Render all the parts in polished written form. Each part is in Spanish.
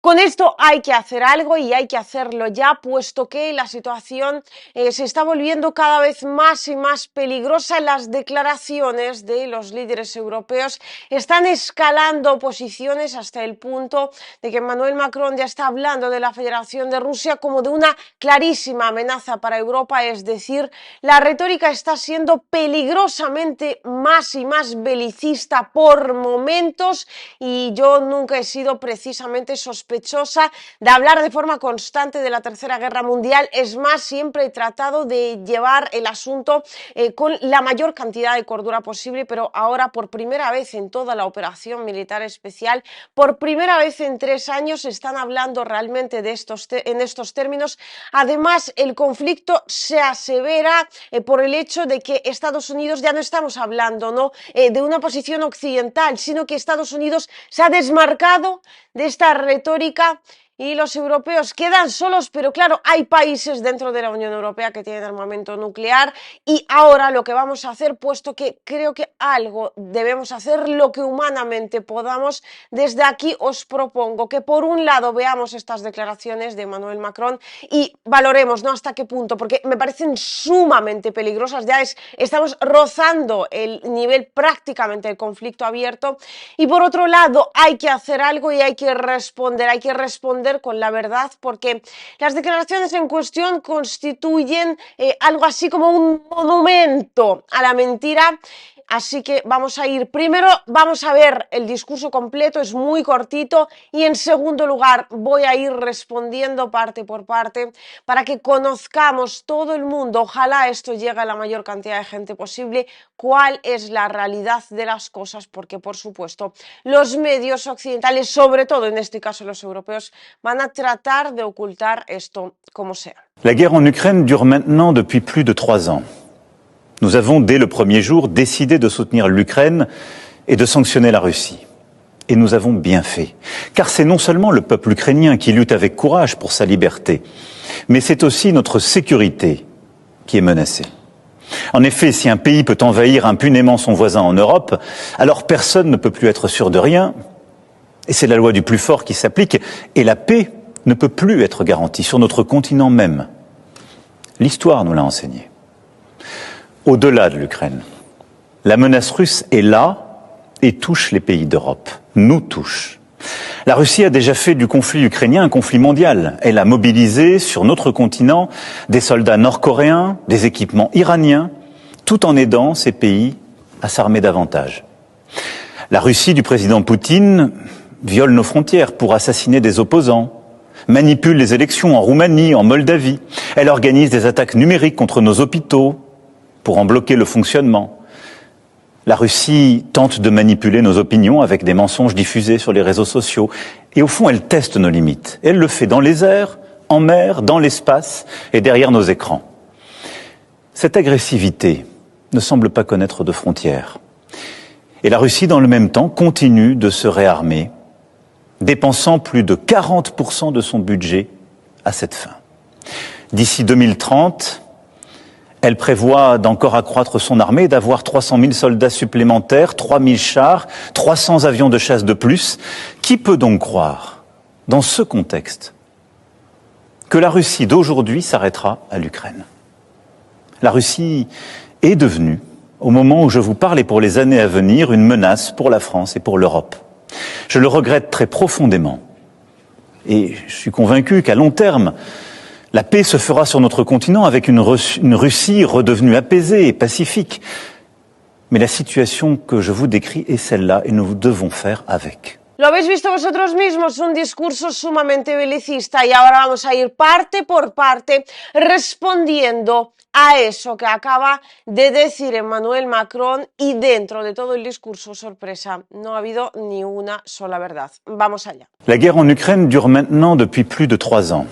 Con esto hay que hacer algo y hay que hacerlo ya, puesto que la situación se está volviendo cada vez más y más peligrosa. Las declaraciones de los líderes europeos están escalando posiciones hasta el punto de que Emmanuel Macron ya está hablando de la Federación de Rusia como de una clarísima amenaza para Europa. Es decir, la retórica está siendo peligrosamente más y más belicista por momentos, y yo nunca he sido precisamente sospechosa de hablar de forma constante de la Tercera Guerra Mundial. Es más, siempre he tratado de llevar el asunto con la mayor cantidad de cordura posible, pero ahora, por primera vez en toda la operación militar especial, por primera vez en 3 años, están hablando realmente de en estos términos. Además, el conflicto se asevera por el hecho de que Estados Unidos, ya no estamos hablando, ¿no?, de una posición occidental, sino que Estados Unidos se ha desmarcado de esta retórica y los europeos quedan solos. Pero claro, hay países dentro de la Unión Europea que tienen armamento nuclear, y ahora lo que vamos a hacer, puesto que creo que algo debemos hacer, lo que humanamente podamos, desde aquí os propongo que por un lado veamos estas declaraciones de Emmanuel Macron y valoremos, ¿no?, hasta qué punto, porque me parecen sumamente peligrosas. Ya estamos rozando el nivel prácticamente del conflicto abierto. Y por otro lado, hay que hacer algo y hay que responder con la verdad, porque las declaraciones en cuestión constituyen algo así como un monumento a la mentira. Así que vamos a ir, primero vamos a ver el discurso completo, es muy cortito, y en segundo lugar voy a ir respondiendo parte por parte para que conozcamos todo el mundo, ojalá esto llegue a la mayor cantidad de gente posible, cuál es la realidad de las cosas, porque por supuesto los medios occidentales, sobre todo en este caso los europeos, van a tratar de ocultar esto como sea. La guerre en Ukraine dure maintenant depuis plus de 3 ans. Nous avons, dès le premier jour, décidé de soutenir l'Ukraine et de sanctionner la Russie. Et nous avons bien fait. Car c'est non seulement le peuple ukrainien qui lutte avec courage pour sa liberté, mais c'est aussi notre sécurité qui est menacée. En effet, si un pays peut envahir impunément son voisin en Europe, alors personne ne peut plus être sûr de rien. Et c'est la loi du plus fort qui s'applique. Et la paix ne peut plus être garantie sur notre continent même. L'histoire nous l'a enseigné. Au-delà de l'Ukraine, la menace russe est là et touche les pays d'Europe, nous touche. La Russie a déjà fait du conflit ukrainien un conflit mondial. Elle a mobilisé sur notre continent des soldats nord-coréens, des équipements iraniens, tout en aidant ces pays à s'armer davantage. La Russie du président Poutine viole nos frontières pour assassiner des opposants, manipule les élections en Roumanie, en Moldavie. Elle organise des attaques numériques contre nos hôpitaux pour en bloquer le fonctionnement. La Russie tente de manipuler nos opinions avec des mensonges diffusés sur les réseaux sociaux. Et au fond, elle teste nos limites. Elle le fait dans les airs, en mer, dans l'espace et derrière nos écrans. Cette agressivité ne semble pas connaître de frontières. Et la Russie, dans le même temps, continue de se réarmer, dépensant plus de 40% de son budget à cette fin. D'ici 2030, elle prévoit d'encore accroître son armée, d'avoir 300 000 soldats supplémentaires, 3 000 chars, 300 avions de chasse de plus. Qui peut donc croire, dans ce contexte, que la Russie d'aujourd'hui s'arrêtera à l'Ukraine? La Russie est devenue, au moment où je vous parle et pour les années à venir, une menace pour la France et pour l'Europe. Je le regrette très profondément. Et je suis convaincu qu'à long terme, la paix se fera sur notre continent avec une Russie redevenue apaisée et pacifique. Mais la situation que je vous décris est celle-là et nous devons faire avec. Lo habéis visto vosotros mismos, un discurso sumamente belicista, y ahora vamos a ir parte por parte respondiendo a eso que acaba de decir Emmanuel Macron, y dentro de todo el discurso, sorpresa, no ha habido ni una sola verdad. Vamos allá. La guerre en Ukraine dure maintenant depuis plus de 3 ans.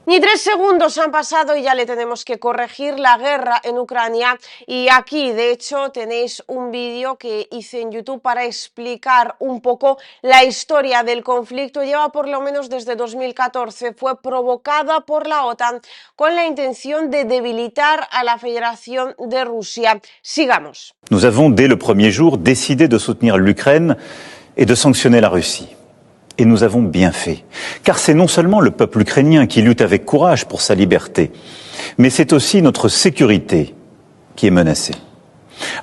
Ni 3 segundos han pasado y ya le tenemos que corregir la guerra en Ucrania. Y aquí, de hecho, tenéis un vídeo que hice en YouTube para explicar un poco la historia del conflicto. Lleva por lo menos desde 2014. Fue provocada por la OTAN con la intención de debilitar a la Federación de Rusia. Sigamos. Nous avons, dès le premier jour, décidé de soutenir l'Ukraine et de sanctionner la Russie. Et nous avons bien fait. Car c'est non seulement le peuple ukrainien qui lutte avec courage pour sa liberté, mais c'est aussi notre sécurité qui est menacée.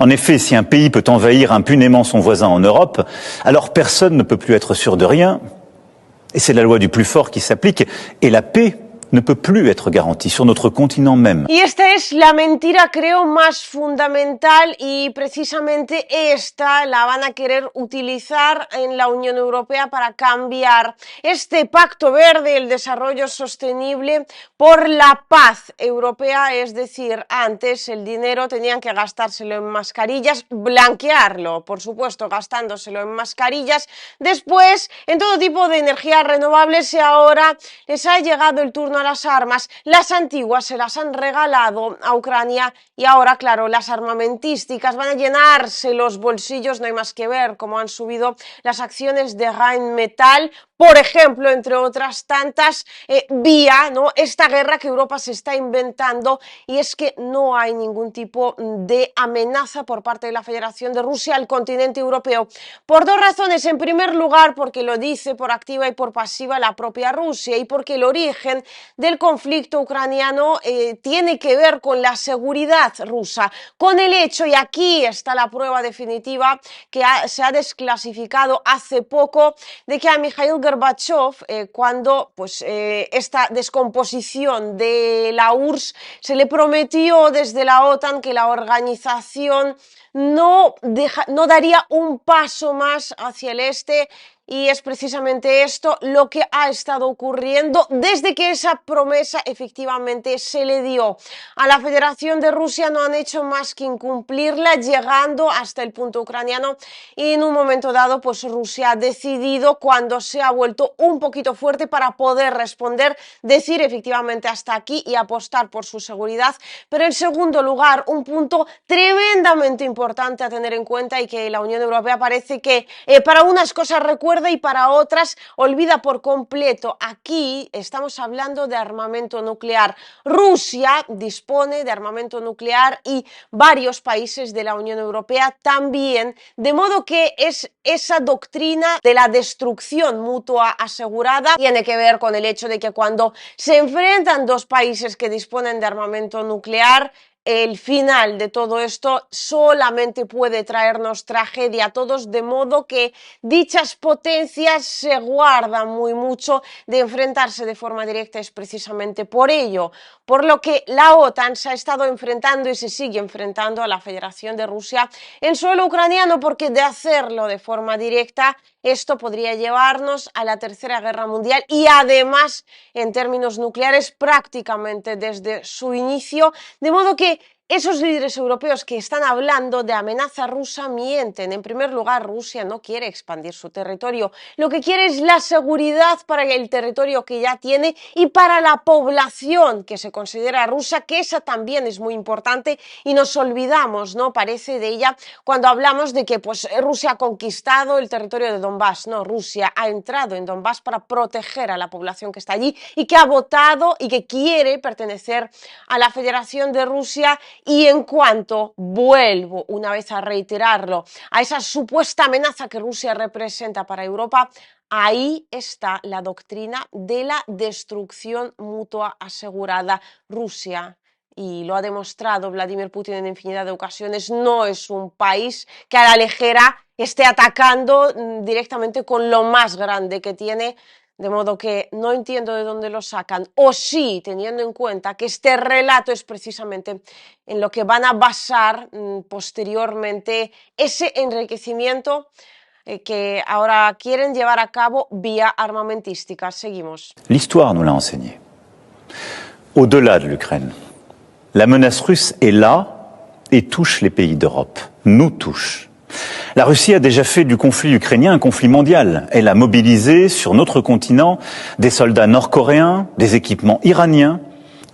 En effet, si un pays peut envahir impunément son voisin en Europe, alors personne ne peut plus être sûr de rien. Et c'est la loi du plus fort qui s'applique. Et la paix ne peut plus être garantie sur notre continent même. Y esta es la mentira, creo, más fundamental y precisamente esta la van a querer utilizar en la Unión Europea para cambiar este Pacto Verde, el desarrollo sostenible, por la paz europea. Es decir, antes el dinero tenían que gastárselo en mascarillas, blanquearlo, por supuesto, gastándoselo en mascarillas, después en todo tipo de energías renovables y ahora les ha llegado el turno a las armas. Las antiguas se las han regalado a Ucrania y ahora, claro, las armamentísticas van a llenarse los bolsillos. No hay más que ver cómo han subido las acciones de Rheinmetall, por ejemplo, entre otras tantas, vía, ¿no?, esta guerra que Europa se está inventando, y es que no hay ningún tipo de amenaza por parte de la Federación de Rusia al continente europeo. Por dos razones. En primer lugar, porque lo dice por activa y por pasiva la propia Rusia, y porque el origen del conflicto ucraniano tiene que ver con la seguridad rusa, con el hecho, y aquí está la prueba definitiva, que se ha desclasificado hace poco, de que a Mikhail Gorbachev, cuando esta descomposición de la URSS, se le prometió desde la OTAN que la organización no daría un paso más hacia el este. Y es precisamente esto lo que ha estado ocurriendo desde que esa promesa efectivamente se le dio a la Federación de Rusia. No han hecho más que incumplirla, llegando hasta el punto ucraniano, y en un momento dado pues Rusia ha decidido, cuando se ha vuelto un poquito fuerte para poder responder, decir efectivamente hasta aquí y apostar por su seguridad. Pero en segundo lugar, un punto tremendamente importante a tener en cuenta, y que la Unión Europea parece que para unas cosas recuerda y para otras olvida por completo. Aquí estamos hablando de armamento nuclear. Rusia dispone de armamento nuclear y varios países de la Unión Europea también, de modo que es esa doctrina de la destrucción mutua asegurada. Tiene que ver con el hecho de que cuando se enfrentan dos países que disponen de armamento nuclear, el final de todo esto solamente puede traernos tragedia a todos, de modo que dichas potencias se guardan muy mucho de enfrentarse de forma directa. Es precisamente por ello por lo que la OTAN se ha estado enfrentando y se sigue enfrentando a la Federación de Rusia en suelo ucraniano, porque de hacerlo de forma directa esto podría llevarnos a la Tercera Guerra Mundial, y además en términos nucleares prácticamente desde su inicio, de modo que esos líderes europeos que están hablando de amenaza rusa mienten. En primer lugar, Rusia no quiere expandir su territorio. Lo que quiere es la seguridad para el territorio que ya tiene y para la población que se considera rusa, que esa también es muy importante y nos olvidamos, ¿no?, parece, de ella cuando hablamos de que Rusia ha conquistado el territorio de Donbass. No, Rusia ha entrado en Donbass para proteger a la población que está allí y que ha votado y que quiere pertenecer a la Federación de Rusia. Y en cuanto, vuelvo una vez a reiterarlo, a esa supuesta amenaza que Rusia representa para Europa, ahí está la doctrina de la destrucción mutua asegurada. Rusia, y lo ha demostrado Vladimir Putin en infinidad de ocasiones, no es un país que a la ligera esté atacando directamente con lo más grande que tiene. De modo que no entiendo de dónde lo sacan, o sí, teniendo en cuenta que este relato es precisamente en lo que van a basar posteriormente ese enriquecimiento que ahora quieren llevar a cabo vía armamentística. Seguimos. L'histoire nous l'a enseigné. Au-delà de l'Ukraine, la menace russe est là et touche les pays d'Europe, nous touche. La Russie a déjà fait du conflit ukrainien un conflit mondial. Elle a mobilisé sur notre continent des soldats nord-coréens, des équipements iraniens,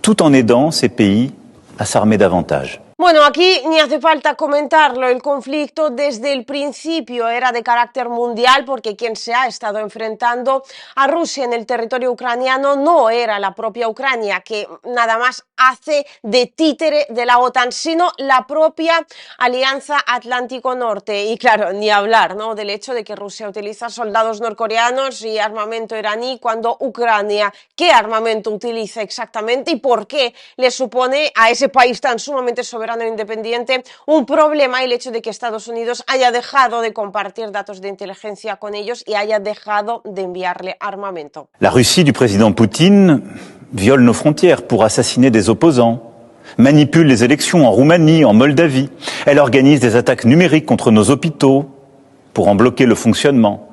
tout en aidant ces pays à s'armer davantage. Bueno, aquí ni hace falta comentarlo, el conflicto desde el principio era de carácter mundial porque quien se ha estado enfrentando a Rusia en el territorio ucraniano no era la propia Ucrania, que nada más hace de títere de la OTAN, sino la propia Alianza Atlántico Norte. Y claro, ni hablar, ¿no?, del hecho de que Rusia utiliza soldados norcoreanos y armamento iraní cuando Ucrania, ¿qué armamento utiliza exactamente y por qué le supone a ese país tan sumamente soberano e independiente un problema el hecho de que Estados Unidos haya dejado de compartir datos de inteligencia con ellos y haya dejado de enviarle armamento? La Russie du président Poutine viole nos frontières pour assassiner des opposants, manipule les élections en Roumanie, en Moldavie. Elle organise des attaques numériques contre nos hôpitaux pour en bloquer le fonctionnement.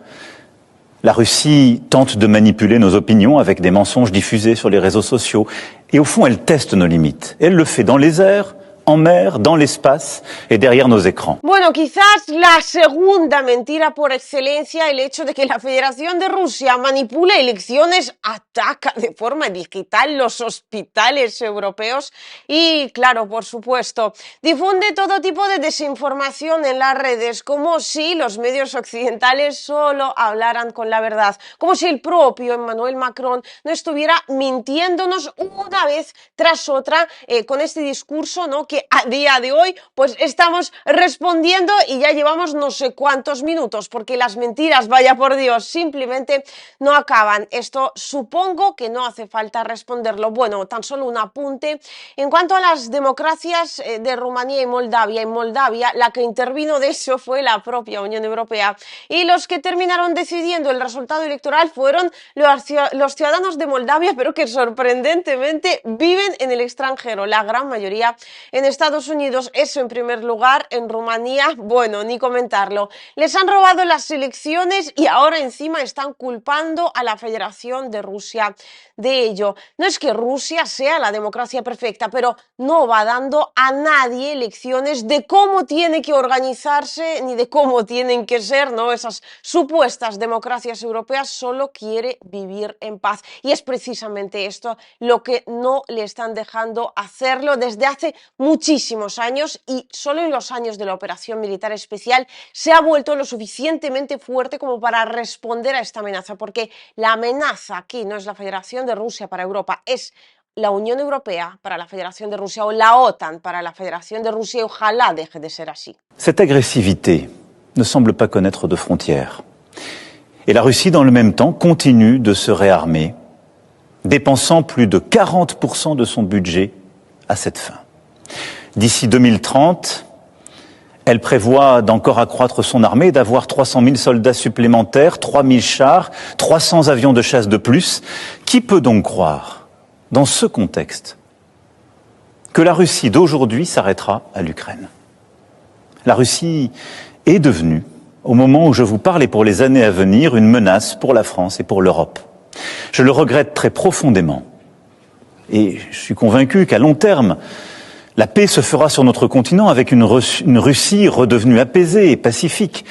La Russie tente de manipuler nos opinions avec des mensonges diffusés sur les réseaux sociaux. Et au fond, elle teste nos limites. Elle le fait dans les airs, en mer, dans l'espace et derrière nos écrans. Bueno, quizás la segunda mentira por excelencia, el hecho de que la Federación de Rusia manipule elecciones, ataca de forma digital los hospitales europeos y, claro, por supuesto, difunde todo tipo de desinformación en las redes, como si los medios occidentales solo hablaran con la verdad, como si el propio Emmanuel Macron no estuviera mintiéndonos una vez tras otra con este discurso, ¿no?, que a día de hoy pues estamos respondiendo y ya llevamos no sé cuántos minutos, porque las mentiras, vaya por Dios, simplemente no acaban. Esto supongo que no hace falta responderlo. Bueno, tan solo un apunte. En cuanto a las democracias de Rumanía y Moldavia, en Moldavia la que intervino de eso fue la propia Unión Europea y los que terminaron decidiendo el resultado electoral fueron los ciudadanos de Moldavia, pero que sorprendentemente viven en el extranjero, la gran mayoría en Estados Unidos. Eso en primer lugar. En Rumanía, bueno, ni comentarlo. Les han robado las elecciones y ahora encima están culpando a la Federación de Rusia de ello. No es que Rusia sea la democracia perfecta, pero no va dando a nadie lecciones de cómo tiene que organizarse ni de cómo tienen que ser, ¿no?, esas supuestas democracias europeas. Solo quiere vivir en paz y es precisamente esto lo que no le están dejando hacerlo desde hace muchísimos años, y solo en los años de la operación militar especial se ha vuelto lo suficientemente fuerte como para responder a esta amenaza, porque la amenaza aquí no es la Federación de Rusia para Europa, es la Unión Europea para la Federación de Rusia o la OTAN para la Federación de Rusia, y ojalá deje de ser así. Cette agressivité ne semble pas connaître de frontières. Et la Russie, dans le même temps, continue de se réarmer, dépensant plus de 40% de son budget à cette fin. D'ici 2030, elle prévoit d'encore accroître son armée, d'avoir 300 000 soldats supplémentaires, 3 000 chars, 300 avions de chasse de plus. Qui peut donc croire, dans ce contexte, que la Russie d'aujourd'hui s'arrêtera à l'Ukraine? La Russie est devenue, au moment où je vous parle et pour les années à venir, une menace pour la France et pour l'Europe. Je le regrette très profondément. Et je suis convaincu qu'à long terme, la paix se fera sur notre continent avec une Russie redevenue apaisée et pacifique.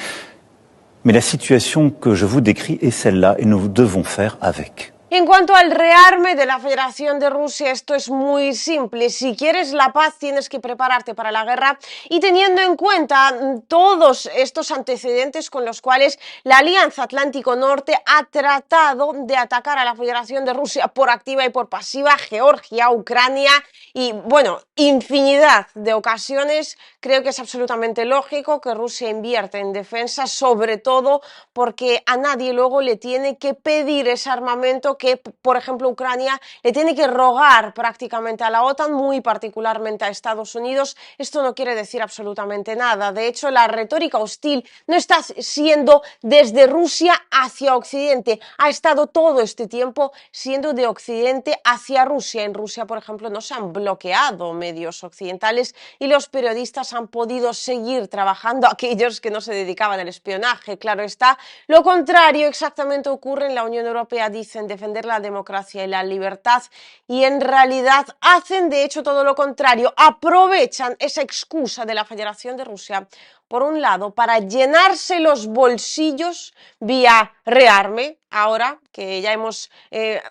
Mais la situation que je vous décris est celle-là et nous devons faire avec. En cuanto al rearme de la Federación de Rusia, esto es muy simple. Si quieres la paz, tienes que prepararte para la guerra, y teniendo en cuenta todos estos antecedentes con los cuales la Alianza Atlántico Norte ha tratado de atacar a la Federación de Rusia por activa y por pasiva, Georgia, Ucrania y, bueno, infinidad de ocasiones, creo que es absolutamente lógico que Rusia invierta en defensa, sobre todo porque a nadie luego le tiene que pedir ese armamento que, por ejemplo, Ucrania le tiene que rogar prácticamente a la OTAN, muy particularmente a Estados Unidos. Esto no quiere decir absolutamente nada. De hecho, la retórica hostil no está siendo desde Rusia hacia Occidente. Ha estado todo este tiempo siendo de Occidente hacia Rusia. En Rusia, por ejemplo, no se han bloqueado medios occidentales y los periodistas han podido seguir trabajando, aquellos que no se dedicaban al espionaje. Claro está, lo contrario exactamente ocurre en la Unión Europea. Dicen defender la democracia y la libertad y en realidad hacen de hecho todo lo contrario. Aprovechan esa excusa de la Federación de Rusia, por un lado, para llenarse los bolsillos vía rearme, ahora que ya hemos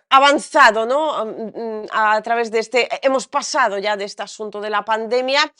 avanzado, ¿no?, a través de hemos pasado ya de este asunto de la pandemia,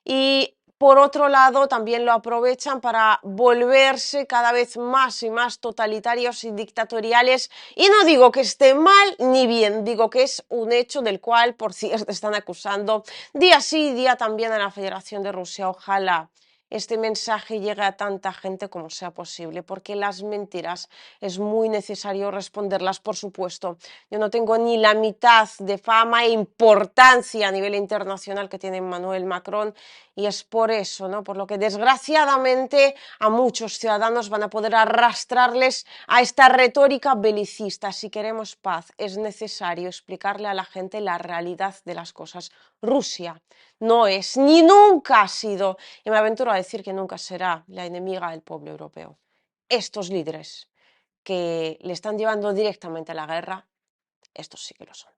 y por otro lado también lo aprovechan para volverse cada vez más y más totalitarios y dictatoriales. Y no digo que esté mal ni bien, digo que es un hecho del cual, por cierto, están acusando día sí, día también a la Federación de Rusia. Ojalá este mensaje llegue a tanta gente como sea posible, porque las mentiras es muy necesario responderlas, por supuesto. Yo no tengo ni la mitad de fama e importancia a nivel internacional que tiene Emmanuel Macron, y es por eso, ¿no?, por lo que desgraciadamente a muchos ciudadanos van a poder arrastrarles a esta retórica belicista. Si queremos paz, es necesario explicarle a la gente la realidad de las cosas. Rusia no es, ni nunca ha sido, y me aventuro a decir que nunca será, la enemiga del pueblo europeo. Estos líderes que le están llevando directamente a la guerra, estos sí que lo son.